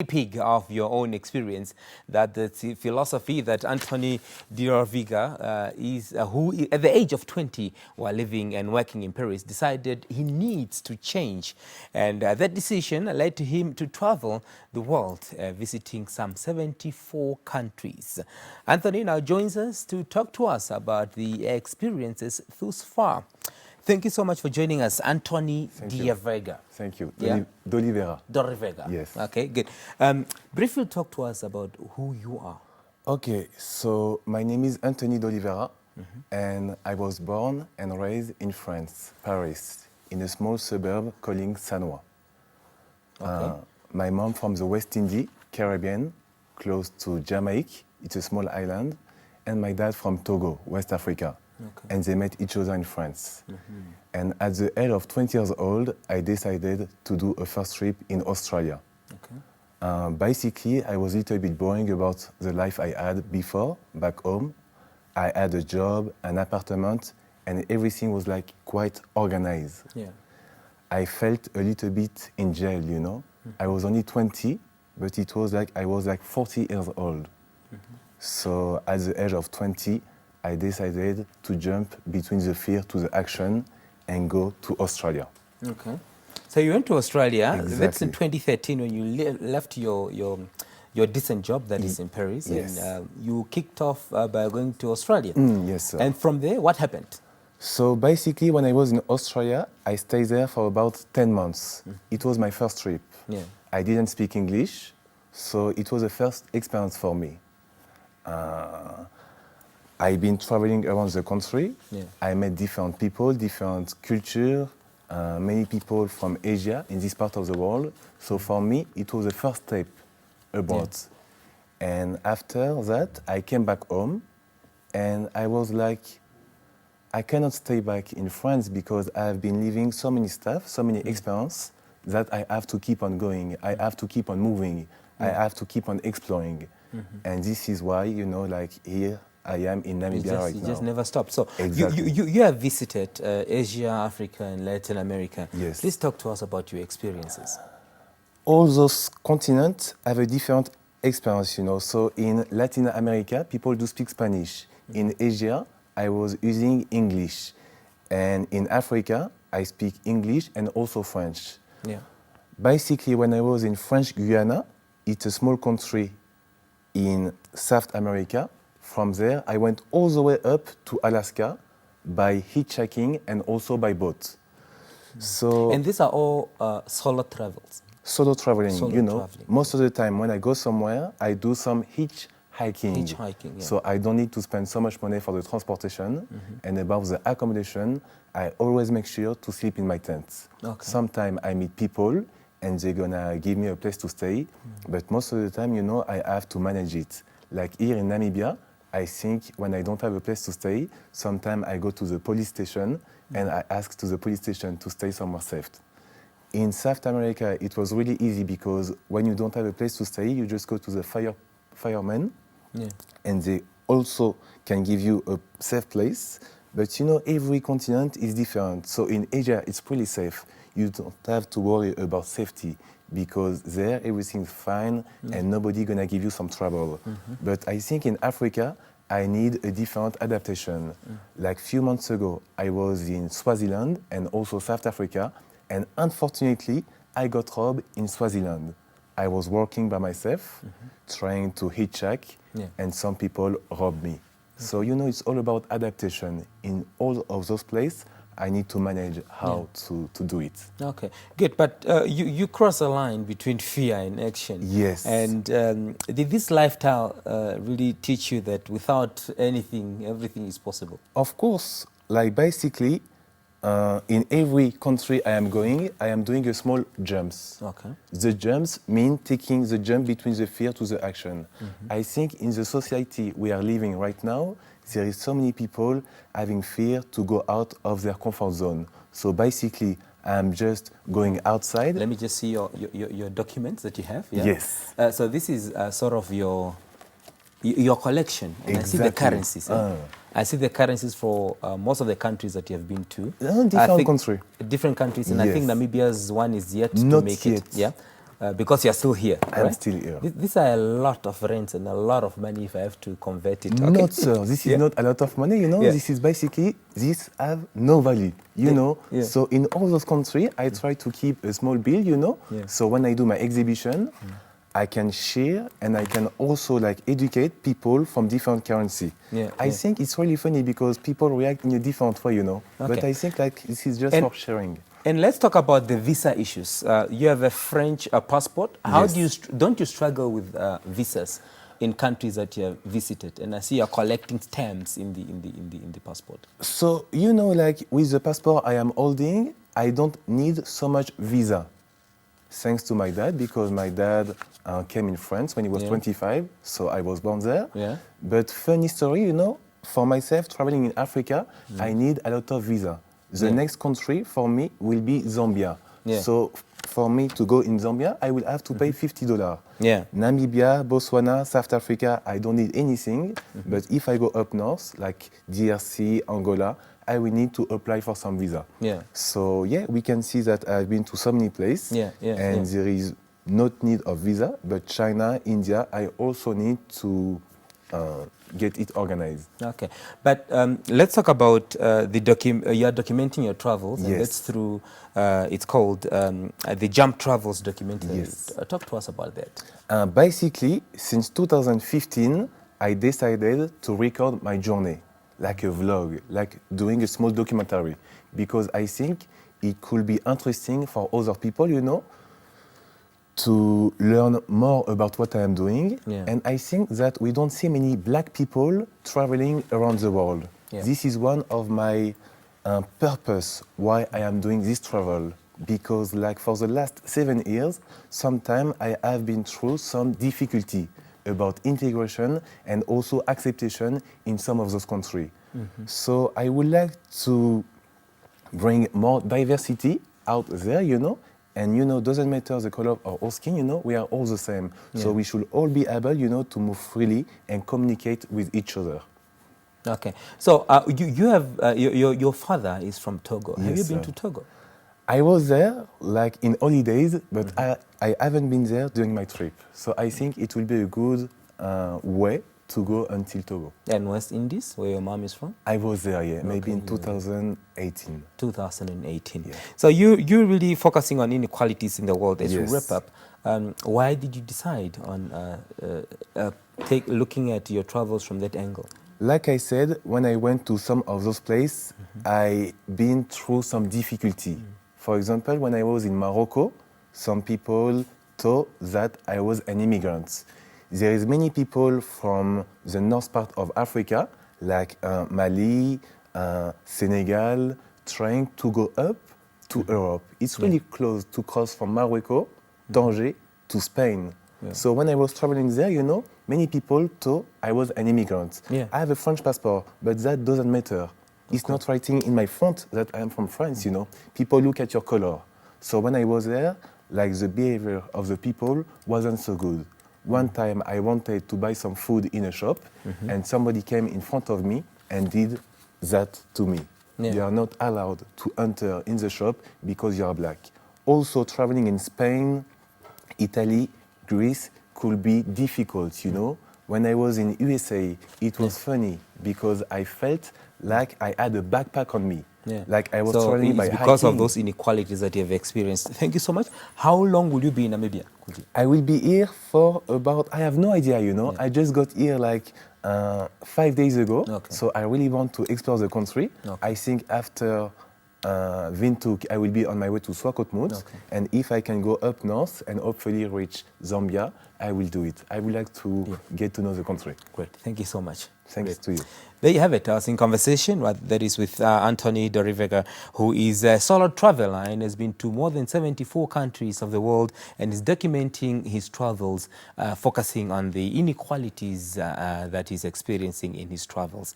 pig of your own experience, that the philosophy that Antony is, who at the age of 20, while living and working in Paris, decided he needs to change. And that decision led to him to travel the world, visiting some 74 countries. Antony now joins us to talk to us about the experiences thus far. Thank you so much for joining us, Antony Vega. Thank you. Yeah? D'Oliveira. D'Oliveira. Yes. Okay, good. Briefly talk to us about who you are. Okay, so my name is Antony D'Oliveira, and I was born and raised in France, Paris, in a small suburb called Sanois. Okay. My mom from the West Indies, Caribbean, close to Jamaica. It's a small island. And my dad from Togo, West Africa. Okay. And they met each other in France. And at the age of 20 years old, I decided to do a first trip in Australia. Okay. Basically, I was a little bit boring about the life I had before, back home. I had a job, an apartment, and everything was like quite organized. Yeah. I felt a little bit in jail, you know. I was only 20, but it was like I was like 40 years old. So at the age of 20, I decided to jump between the fear to the action and go to Australia. Okay. So you went to Australia. Exactly. That's in 2013 when you left your decent job that is in Paris. Yes. And you kicked off by going to Australia. Yes, sir. And from there, what happened? So basically, when I was in Australia, I stayed there for about 10 months. It was my first trip. Yeah. I didn't speak English, so it was a first experience for me. I've been traveling around the country. Yeah. I met different people, different culture, many people from Asia in this part of the world. So for me, it was the first step abroad. Yeah. And after that, I came back home and I was like, I cannot stay back in France because I've been living so many stuff, so many experiences that I have to keep on going. I have to keep on moving. I have to keep on exploring. And this is why, you know, like here I am in Namibia right now. You just never stop. So exactly. you have visited Asia, Africa, and Latin America. Yes. Please talk to us about your experiences. All those continents have a different experience, you know. So in Latin America, people do speak Spanish. In Asia, I was using English. And in Africa, I speak English and also French. Yeah. Basically, when I was in French Guiana, it's a small country in South America. From there, I went all the way up to Alaska by hitchhiking and also by boat. So, and these are all solo travels? Solo traveling, you know. Traveling. Most of the time when I go somewhere, I do some hitchhiking. Hitchhiking, yeah. So I don't need to spend so much money for the transportation. And about the accommodation, I always make sure to sleep in my tent. Okay. Sometimes I meet people and they're gonna give me a place to stay. But most of the time, you know, I have to manage it. Like here in Namibia, I think when I don't have a place to stay, sometimes I go to the police station and I ask to the police station to stay somewhere safe. In South America, it was really easy because when you don't have a place to stay, you just go to the firemen, and they also can give you a safe place. But you know, every continent is different. So in Asia, it's pretty safe. You don't have to worry about safety because there everything's fine and nobody gonna give you some trouble. But I think in Africa, I need a different adaptation. Like few months ago, I was in Swaziland and also South Africa, and unfortunately, I got robbed in Swaziland. I was working by myself, trying to hitchhike, and some people robbed me. So you know, it's all about adaptation. In all of those places, I need to manage how to do it. Okay, good. But you cross a line between fear and action. Yes. And did this lifestyle really teach you that without anything, everything is possible? Of course. Like basically, in every country I am doing a small jumps. Okay. The jumps mean taking the jump between the fear to the action. I think in the society we are living right now, there is so many people having fear to go out of their comfort zone. So basically, I'm just going outside. Let me just see your documents that you have. Yeah? Yes. So this is sort of your collection. And Exactly. I see the currencies. I see the currencies for most of the countries that you have been to. Different countries. Different countries, and I think Namibia's one is yet to Not make yet. it. Yeah. because you're still here. I'm right? still here. These are a lot of rents and a lot of money if I have to convert it. Okay. Not, sir. This is not a lot of money, you know. Yeah. This is basically, this have no value, you know. Yeah. So in all those countries, I try to keep a small bill, you know. Yeah. So when I do my exhibition, I can share and I can also like educate people from different currency. Yeah, I think it's really funny because people react in a different way, you know. Okay. But I think like this is just for sharing. And let's talk about the visa issues. You have a French passport. How Yes. do you don't you struggle with visas in countries that you have visited? And I see you're collecting stamps in the passport. So you know, like with the passport I am holding, I don't need so much visa. Thanks to my dad, because my dad came in France when he was 25, so I was born there. Yeah. But funny story, you know, for myself traveling in Africa, I need a lot of visa. The next country for me will be Zambia. Yeah. So for me to go in Zambia, I will have to pay $50. Yeah. Namibia, Botswana, South Africa, I don't need anything. But if I go up north, like DRC, Angola, I will need to apply for some visa. Yeah. So yeah, we can see that I've been to so many places, and there is not need of visa. But China, India, I also need to get it organized. Okay, but let's talk about you are documenting your travels, and that's through it's called the Jump Travels documentary. Yes. Talk to us about that. Basically, since 2015, I decided to record my journey, like a vlog, like doing a small documentary, because I think it could be interesting for other people, you know, to learn more about what I am doing. Yeah. And I think that we don't see many black people traveling around the world. Yeah. This is one of my purpose why I am doing this travel. Because like for the last 7 years, sometimes I have been through some difficulty about integration and also acceptation in some of those countries. So I would like to bring more diversity out there, you know, and you know, doesn't matter the color of our skin, you know, we are all the same. So we should all be able, you know, to move freely and communicate with each other. Okay, so you have your father is from Togo. Have you been to Togo? I was there like in holidays, but I haven't been there during my trip. So I think it will be a good way to go until Togo. And West Indies, where your mom is from? I was there, maybe in 2018. 2018. Yeah. So you're really focusing on inequalities in the world as you Yes. wrap up. Why did you decide on looking at your travels from that angle? Like I said, when I went to some of those places, I been through some difficulty. For example, when I was in Morocco, some people thought that I was an immigrant. There is many people from the north part of Africa, like Mali, Senegal, trying to go up to Europe. It's really close to cross from Morocco, Tanger, to Spain. So when I was traveling there, you know, many people thought I was an immigrant. I have a French passport, but that doesn't matter. It's not writing in my front that I am from France, you know. People look at your color. So when I was there, like the behavior of the people wasn't so good. One time I wanted to buy some food in a shop and somebody came in front of me and did that to me. You are not allowed to enter in the shop because you are black. Also traveling in Spain, Italy, Greece could be difficult, you know. When I was in USA, it was funny because I felt like I had a backpack on me. Like I was traveling by hiking. Because of those inequalities that you have experienced. Thank you so much. How long will you be in Namibia? I will be here for about, I have no idea, you know. I just got here like 5 days ago. So I really want to explore the country. I think after Windhoek, I will be on my way to Swakopmund. And if I can go up north and hopefully reach Zambia, I will do it. I would like to get to know the country. Great. Thank you so much. Thanks to you. There you have it. I was in conversation that is with Antony de Rivega, who is a solo traveler and has been to more than 74 countries of the world and is documenting his travels, focusing on the inequalities that he's experiencing in his travels.